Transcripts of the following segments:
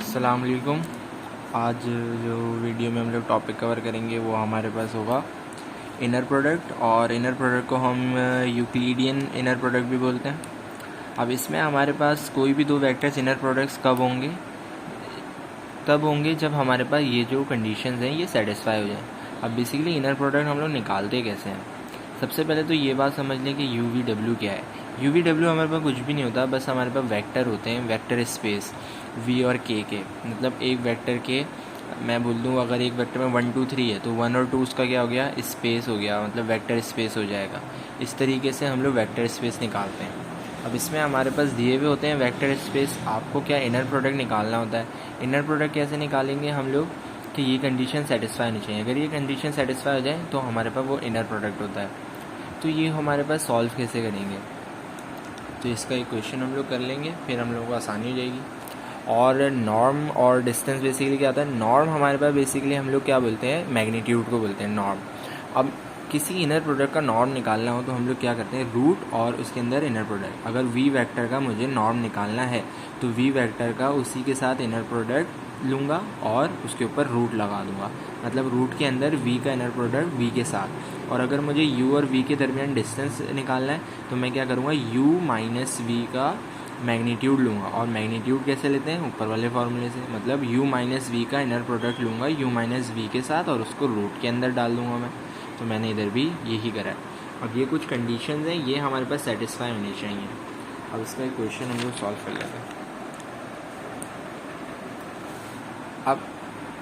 अस्सलाम वालेकुम। आज जो वीडियो में हम लोग टॉपिक कवर करेंगे वो हमारे पास होगा इनर प्रोडक्ट, और इनर प्रोडक्ट को हम यूक्लिडियन इनर प्रोडक्ट भी बोलते हैं। अब इसमें हमारे पास कोई भी दो वेक्टर्स इनर प्रोडक्ट्स कब होंगे? तब होंगे जब हमारे पास ये जो कंडीशंस हैं ये सेटिस्फाई हो जाए। अब बेसिकली इनर प्रोडक्ट हम लोग निकालते कैसे हैं? सबसे पहले तो ये बात समझ लें कि UVW क्या है। UVW हमारे पास कुछ भी नहीं होता, बस हमारे पास वेक्टर होते हैं, वेक्टर स्पेस V और K के। मतलब एक वेक्टर के मैं बोल दूँ, अगर एक वेक्टर में 1 2 3 है तो 1 और 2 उसका क्या हो गया? स्पेस हो गया, मतलब वेक्टर स्पेस हो जाएगा। इस तरीके से हम लोग वेक्टर स्पेस निकालते हैं। अब इसमें हमारे पास दिए हुए होते हैं वेक्टर स्पेस। आपको क्या इनर प्रोडक्ट निकालना होता है। इनर प्रोडक्ट कैसे निकालेंगे हम लोग कि ये कंडीशन सेटिस्फाई होनी चाहिए। अगर ये कंडीशन सेटिस्फाई हो जाए तो हमारे पास वो इनर प्रोडक्ट होता है। तो ये हमारे पास सॉल्व कैसे करेंगे? तो इसका इक्वेशन हम लोग कर लेंगे, फिर हम लोगों को आसानी हो जाएगी। और नॉर्म और डिस्टेंस बेसिकली क्या होता है? नॉर्म हमारे पास बेसिकली हम लोग क्या बोलते हैं? मैग्नीट्यूड को बोलते हैं नॉर्म। अब किसी इनर प्रोडक्ट का नॉर्म निकालना हो तो हम लोग क्या करते हैं? रूट और उसके अंदर इनर प्रोडक्ट। अगर V वेक्टर का मुझे नॉर्म निकालना है तो V वेक्टर का उसी के साथ इनर प्रोडक्ट लूँगा और उसके ऊपर रूट लगा दूँगा। मतलब रूट के अंदर V का इनर प्रोडक्ट V के साथ। और अगर मुझे U और V के दरमियान डिस्टेंस निकालना है तो मैं क्या करूँगा? U माइनस V का मैग्नीट्यूड लूँगा। और मैग्नीट्यूड कैसे लेते हैं? ऊपर वाले फार्मूले से। मतलब U माइनस V का इनर प्रोडक्ट लूँगा U माइनस V के साथ और उसको रूट के अंदर डाल दूँगा मैं। तो मैंने इधर भी यही करा है। अब ये कुछ कंडीशंस हैं, ये हमारे पास सेटिस्फाई होनी चाहिए। अब इसका इक्वेशन हम लोग सॉल्व कर लेते हैं। अब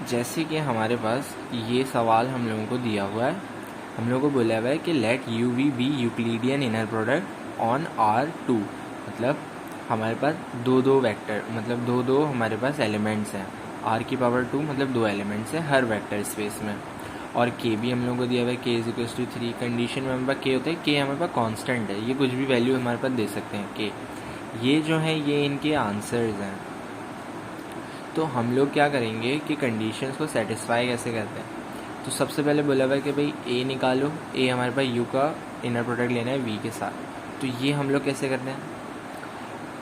जैसे कि हमारे पास ये सवाल हम लोगों को दिया हुआ है, हम लोगों को बोला हुआ है कि let UV be Euclidean inner product on R2। मतलब हमारे पास दो वेक्टर, मतलब दो हमारे पास एलिमेंट्स हैं। R की पावर 2 मतलब 2 एलिमेंट्स हैं हर वेक्टर स्पेस में। और K भी हम लोगों को दिया हुआ है, K = 3। कंडीशन में हमारे पास K होता है, K हमारे पास कांस्टेंट है, ये कुछ भी वैल्यू हमारे पास दे सकते हैं K। ये जो है ये इनके आंसर्स हैं। तो हम लोग क्या करेंगे कि कंडीशंस को सेटिस्फाई कैसे करते हैं? तो सबसे पहले बोला हुआ है कि भाई A निकालो। A हमारे पास U का इनर प्रोडक्ट लेना है V के साथ। तो ये हम लोग कैसे करते हैं?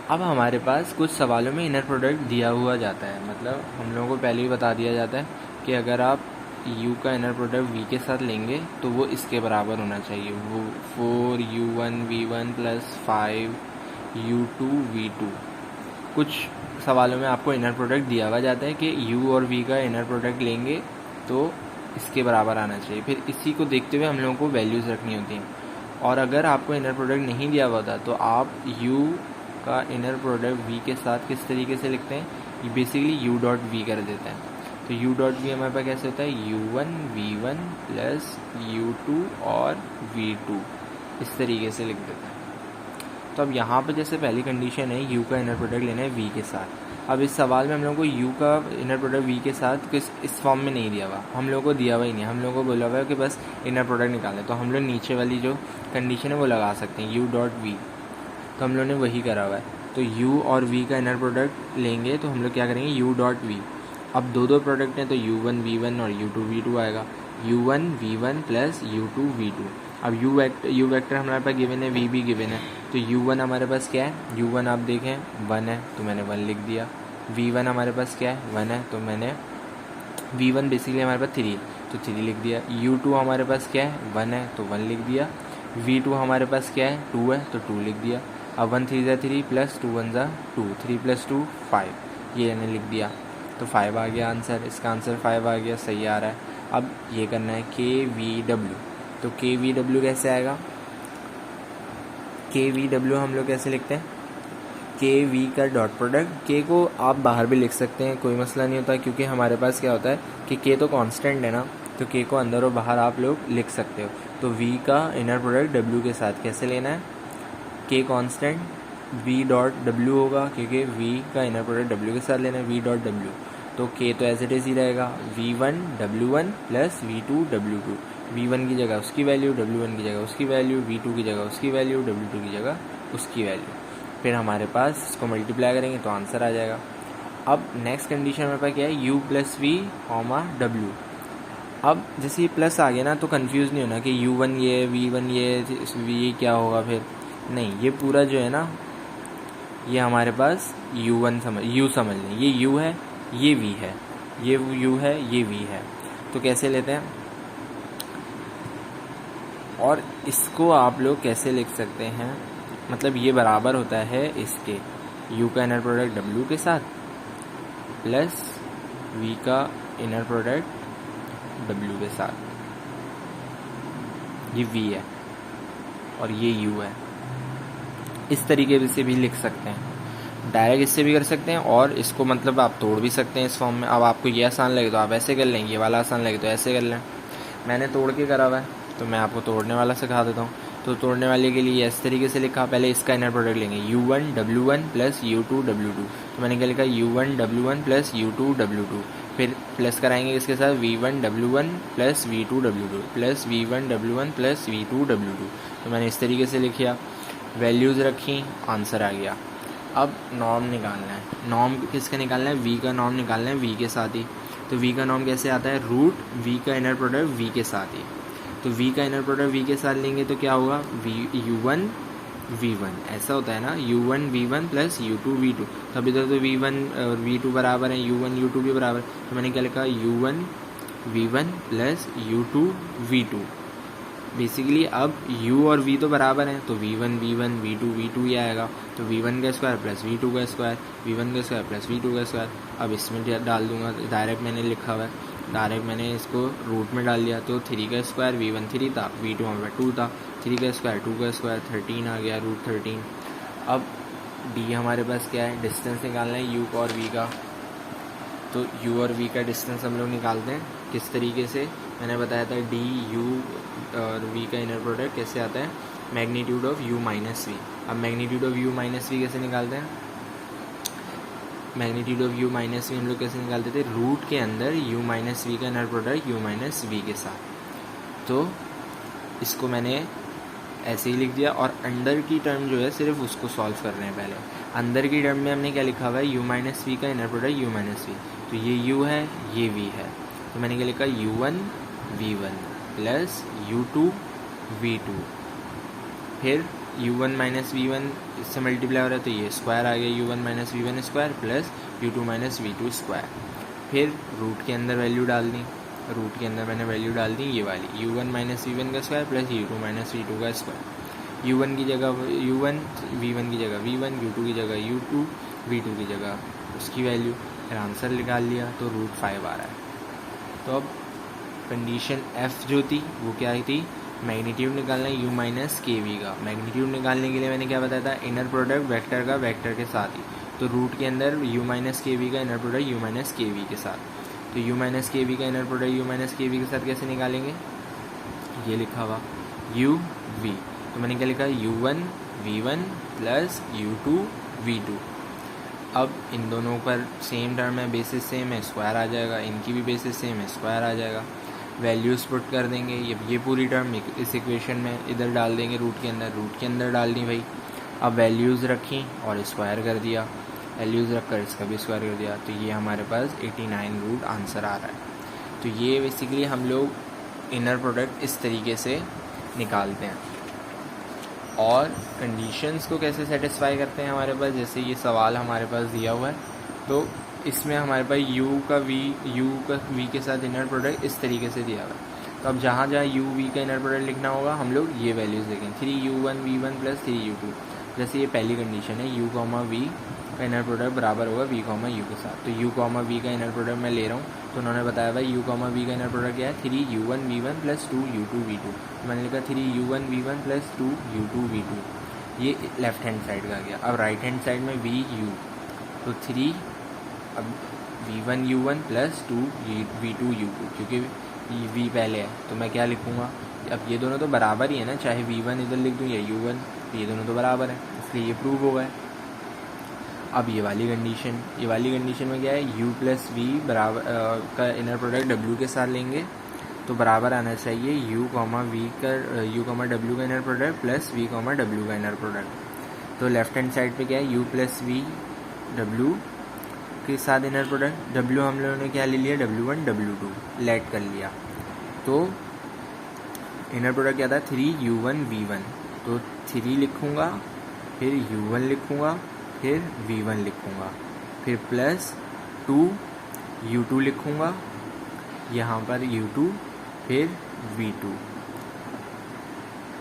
अब हमारे पास कुछ सवालों में इनर प्रोडक्ट दिया हुआ जाता है। मतलब हम लोगों को पहले ही बता दिया जाता है कि अगर आप U का इनर प्रोडक्ट V के साथ लेंगे तो वो इसके बराबर होना चाहिए। वो 4U1V1 + 5U2 V2। कुछ सवालों में आपको इनर प्रोडक्ट दिया हुआ जाता है कि U और V का इनर प्रोडक्ट लेंगे तो इसके बराबर आना चाहिए। फिर इसी को देखते हुए हम लोगों को वैल्यूज़ रखनी होती हैं। और अगर आपको इनर प्रोडक्ट नहीं दिया हुआ था तो आप U का इनर प्रोडक्ट V के साथ किस तरीके से लिखते हैं? ये बेसिकली U.V कर देते हैं। तो U.V हमारे पास कैसे होता है? U1V1 + U2 और V2 इस तरीके से लिख देते हैं। तो अब यहाँ पर जैसे पहली कंडीशन है U का इनर प्रोडक्ट लेना है V के साथ। अब इस सवाल में हम लोगों को U का इनर प्रोडक्ट V के साथ किस इस फॉर्म में नहीं दिया हुआ, हम लोगों को दिया हुआ ही नहीं। हम लोगों को बोला हुआ है कि बस इनर प्रोडक्ट निकालें। तो हम लोग नीचे वाली जो कंडीशन है वो लगा सकते हैं U.V। तो हम लोग ने वही करा हुआ है। तो U और V का इनर प्रोडक्ट लेंगे तो हम लोग क्या करेंगे? U.V। अब दो प्रोडक्ट हैं तो U1V1 और U2V2 आएगा। U1V1 + U2V2। अब U वेक्टर हमारे पास गिवन है, V भी गिवन है। तो U1 हमारे पास क्या है? U1 आप देखें 1 है तो मैंने 1 लिख दिया। V1 हमारे पास क्या है? 1 है तो मैंने V1 बेसिकली हमारे पास 3 है तो 3 लिख दिया। U2 हमारे पास क्या है? 1 है तो 1 लिख दिया। V2 हमारे पास क्या है? 2 है तो 2 लिख दिया। अब 1 3 × 3 + 2 1 × 2, 3 + 2 5, ये मैंने लिख दिया। तो 5 आ गया आंसर। इसका आंसर 5 आ गया, सही आ रहा है। अब ये करना है KVW। तो KVW कैसे आएगा? KVW हम लोग कैसे लिखते हैं? KV का डॉट प्रोडक्ट। K को आप बाहर भी लिख सकते हैं, कोई मसला नहीं होता, क्योंकि हमारे पास क्या होता है कि K तो कांस्टेंट है ना, तो K को अंदर और बाहर आप लोग लिख सकते हो। तो V का इनर प्रोडक्ट W के साथ कैसे लेना है? K कांस्टेंट V.W होगा, क्योंकि V का इनर प्रोडक्ट W के साथ लेना है, V.W। तो K तो एज इट इज़ ही रहेगा, V1W1 + V2W2। V1 की जगह उसकी वैल्यू, W1 की जगह उसकी वैल्यू, V2 की जगह उसकी वैल्यू, W2 की जगह उसकी वैल्यू। फिर हमारे पास इसको मल्टीप्लाई करेंगे तो आंसर आ जाएगा। अब नेक्स्ट कंडीशन हमारे पास क्या है? U + V, W। अब जैसे ये प्लस आ गया ना तो कंफ्यूज नहीं होना कि U1 ये, V1 ये, V क्या होगा फिर। नहीं, ये पूरा जो है ना ये हमारे पास U1 U समझ लें, ये U है, ये v है, ये u है, ये v है, तो कैसे लेते हैं? और इसको आप लोग कैसे लिख सकते हैं, मतलब ये बराबर होता है इसके u का इनर प्रोडक्ट w के साथ प्लस v का इनर प्रोडक्ट w के साथ। ये v है और ये u है। इस तरीके से भी लिख सकते हैं, डायरेक्ट इससे भी कर सकते हैं, और इसको मतलब आप तोड़ भी सकते हैं इस फॉर्म में। अब आपको ये आसान लगे तो आप ऐसे कर लें, ये वाला आसान लगे तो ऐसे कर लें। मैंने तोड़ के करा हुआ है तो मैं आपको तोड़ने वाला सिखा देता हूँ। तो तोड़ने वाले के लिए इस तरीके से लिखा, पहले इसका इनर प्रोडक्ट लेंगे u1 w1 plus u2 w2। तो मैंने क्या लिखा, u1 w1 plus u2 w2, फिर प्लस कराएंगे इसके साथ v1 w1 plus v2 w2 plus v1 w1 plus v2 w2। तो मैंने इस तरीके से लिखा, वैल्यूज़ रखी, आंसर आ गया। अब नॉर्म निकालना है। नॉर्म किसका निकालना है? v का नॉर्म निकालना है v के साथ ही। तो v का नॉर्म कैसे आता है? रूट v का इनर प्रोडक्ट v के साथ ही। तो v का इनर प्रोडक्ट v के साथ लेंगे तो क्या होगा, u1 v1, ऐसा होता है ना, u1 v1 plus u2 v2। तो अभी तक तो v1 और v2 बराबर है, u1 u2 भी बराबर। तो मैंने क्या लिखा, u1 v1 plus u2 v2। Basically अब u और v तो बराबर हैं, तो v1 v1 v2 v2 ही आएगा। तो v1 का स्क्वायर प्लस v2 का स्क्वायर, v1 का स्क्वायर प्लस v2 का स्क्वायर। अब इसमें डाल दूंगा, डायरेक्ट मैंने लिखा हुआ है, डायरेक्ट मैंने इसको रूट में डाल दिया। तो 3 का स्क्वायर, v1 3 था, v2 हमारे 2 था, 3 का स्क्वायर 2 का स्क्वायर 13 आ गया, रूट 13। अब d हमारे पास क्या है, डिस्टेंस निकालना है u और v का। तो u और v का डिस्टेंस हम लोग निकालते हैं किस तरीके से, मैंने बताया था d u और v का इनर प्रोडक्ट कैसे आता है, magnitude of u minus v। अब magnitude of u minus v कैसे निकालते हैं? Magnitude of u minus v हम लोग कैसे निकालते थे, रूट के अंदर u माइनस v का inner product u minus v के साथ। तो इसको मैंने ऐसे ही लिख दिया, और अंदर की टर्म जो है सिर्फ उसको सॉल्व कर रहे हैं। पहले अंदर की टर्म में हमने क्या लिखा हुआ है, u माइनस वी का inner product u minus v. तो ये u है, ये v है, तो मैंने क्या लिखा, u1 v1 plus u2 v2, फिर u1 माइनस वी1 इससे मल्टीप्लाई हो रहा है तो ये स्क्वायर आ गया, u1 minus V1 square plus u2 minus v2 square. फिर रूट के अंदर वैल्यू डाल दी, रूट के अंदर मैंने वैल्यू डाल दी ये वाली, u1 माइनस वी1 का square plus u2 minus v2 का स्क्वायर। u1 की जगह u1, v1 की जगह v1, u2 की जगह u2, v2 की जगह उसकी वैल्यू, फिर आंसर निकाल लिया तो रूट 5 आ रहा है। तो अब कंडीशन f जो थी वो क्या थी, मैग्नीट्यूड निकालना है u माइनस के वी का। मैग्नीट्यूड निकालने के लिए मैंने क्या बताया था, इनर प्रोडक्ट वेक्टर का वेक्टर के साथ ही। तो रूट के अंदर u माइनस के वी का इनर प्रोडक्ट u माइनस के वी के साथ। तो u माइनस के वी का इनर प्रोडक्ट u माइनस के वी के साथ कैसे निकालेंगे, ये लिखा हुआ u v। तो मैंने क्या लिखा, u1 v1 plus u2 v2। अब इन दोनों पर सेम टर्म है, बेसिस सेम है, स्क्वायर आ जाएगा, इनकी भी बेसिस सेम है, स्क्वायर आ जाएगा। वैल्यूज़ पुट कर देंगे, ये पूरी टर्म इस इक्वेशन में इधर डाल देंगे, रूट के अंदर डाल दी भाई। अब वैल्यूज़ रखी और स्क्वायर कर दिया, वैल्यूज़ रख कर इसका भी स्क्वायर कर दिया, तो ये हमारे पास 89 रूट आंसर आ रहा है। तो ये बेसिकली हम लोग इनर प्रोडक्ट इस तरीके से निकालते हैं। और कंडीशंस को कैसे सेटिस्फाई करते हैं हमारे पास, जैसे ये सवाल हमारे पास दिया हुआ है, तो इसमें हमारे पास u का v के साथ इनर प्रोडक्ट इस तरीके से दिया हुआ है। तो अब जहाँ जहाँ u v का इनर प्रोडक्ट लिखना होगा हम लोग ये वैल्यूज़ देखें, 3u1 v1 प्लस 3u2। जैसे ये पहली कंडीशन है, u v का इनर प्रोडक्ट बराबर होगा v u के साथ। तो u v का इनर प्रोडक्ट मैं ले रहा हूँ, तो उन्होंने बताया भाई u v का इनर प्रोडक्ट क्या है, 3u1 v1 plus 2u2 v2। तो मैंने लिखा 3u1 v1 plus 2u2 v2, ये लेफ्ट हैंड साइड का गया। अब राइट हैंड साइड में vu, तो 3, अब v1 u1 plus 2 v2 u2, क्योंकि v पहले है तो मैं क्या लिखूँगा, अब ये दोनों तो बराबर ही है ना, चाहे v1 इधर लिख दूँ या u1, तो ये दोनों तो बराबर है, इसलिए ये प्रूव हो गया। अब ये वाली कंडीशन में क्या है, u प्लस v बराबर का इनर प्रोडक्ट w के साथ लेंगे तो बराबर आना चाहिए u w का inner product plus v w का इनर प्रोडक्ट। तो लेफ्ट हैंड साइड पे क्या है, u प्लस v w के साथ इनर प्रोडक्ट, w हम लोगों ने क्या ले लिया, w1 w2 लेट कर लिया। तो इनर प्रोडक्ट क्या था, 3u1 v1, तो 3 लिखूँगा, फिर u1 लिखूँगा, फिर v1 लिखूँगा, फिर प्लस 2 U2 लिखूँगा, यहाँ पर U2 फिर V2।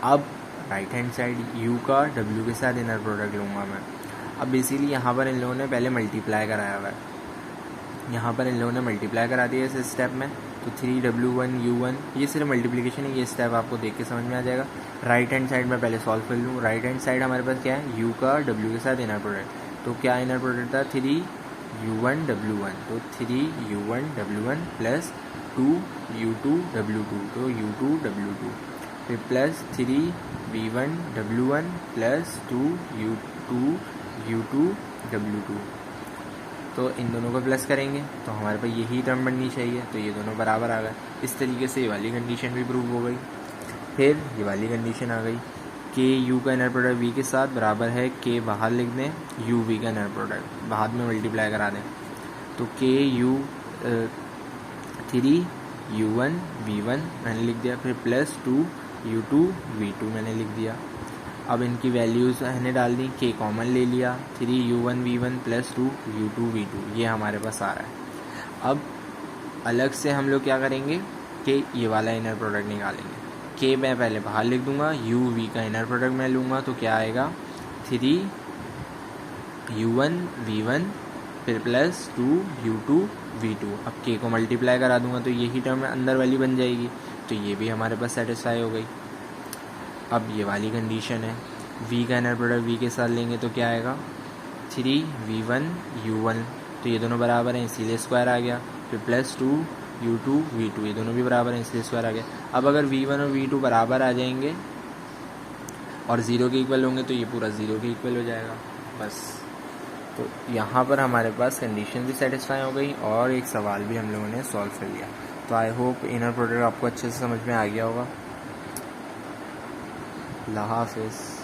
अब राइट हैंड साइड U का W के साथ इनर प्रोडक्ट लूँगा मैं। अब बेसिकली यहाँ पर इन लोगों ने पहले मल्टीप्लाई कराया हुआ है, यहाँ पर इन लोगों ने मल्टीप्लाई करा दिया इस स्टेप में, तो 3W1 U1 ये सिर्फ मल्टीप्लिकेशन है, ये स्टेप आपको देख के समझ में आ जाएगा। राइट हैंड साइड में पहले सॉल्व कर लूँ। राइट हैंड साइड हमारे पास क्या है, U का W के साथ इनर प्रोडक्ट, तो क्या इनर प्रोडक्ट था 3U1 W1, तो 3U1 W1 plus 2U2 W2, तो U2 W2 फिर plus 3V1 W1 plus 2U2 W2, तो इन दोनों को प्लस करेंगे तो हमारे पास यही टर्म बननी चाहिए, तो ये दोनों बराबर आ गए। इस तरीके से ये वाली कंडीशन भी प्रूव हो गई। फिर ये वाली कंडीशन आ गई के यू का इनर प्रोडक्ट वी के साथ बराबर है के बाहर लिख दें यू वी का इनर प्रोडक्ट बाद में मल्टीप्लाई करा दें, तो के यू 3U1 V1 मैंने लिख दिया, फिर प्लस 2U2 V2 मैंने लिख दिया। अब इनकी वैल्यूज़ मैंने डाल दी, के कॉमन ले लिया, 3U1 V1 plus 2U2 V2 ये हमारे पास आ रहा है। अब अलग से हम लोग क्या करेंगे कि ये वाला इनर प्रोडक्ट निकालेंगे। के मैं पहले बाहर लिख दूंगा, यू वी का इनर प्रोडक्ट मैं लूँगा, तो क्या आएगा 3U1 V1 फिर प्लस 2U2 V2। अब के को मल्टीप्लाई करा दूंगा तो यही टर्म अंदर वाली बन जाएगी, तो ये भी हमारे पास सेटिस्फाई हो गई। अब ये वाली कंडीशन है, v का इनर प्रोडक्ट v के साथ लेंगे तो क्या आएगा 3V1 U1, तो ये दोनों बराबर हैं इसीलिए स्क्वायर आ गया, फिर प्लस 2U2 V2 ये दोनों भी बराबर हैं इसलिए स्क्वायर आ गया। अब अगर V1 और V2 बराबर आ जाएंगे और 0 के इक्वल होंगे तो ये पूरा 0 के इक्वल हो जाएगा बस। तो यहाँ पर हमारे पास कंडीशन भी सेटिस्फाई हो गई और एक सवाल भी हम लोगों ने सॉल्व कर लिया। तो आई होप इनर प्रोडक्ट आपको अच्छे से समझ में आ गया होगा। अल्लाह हाफ़िज़।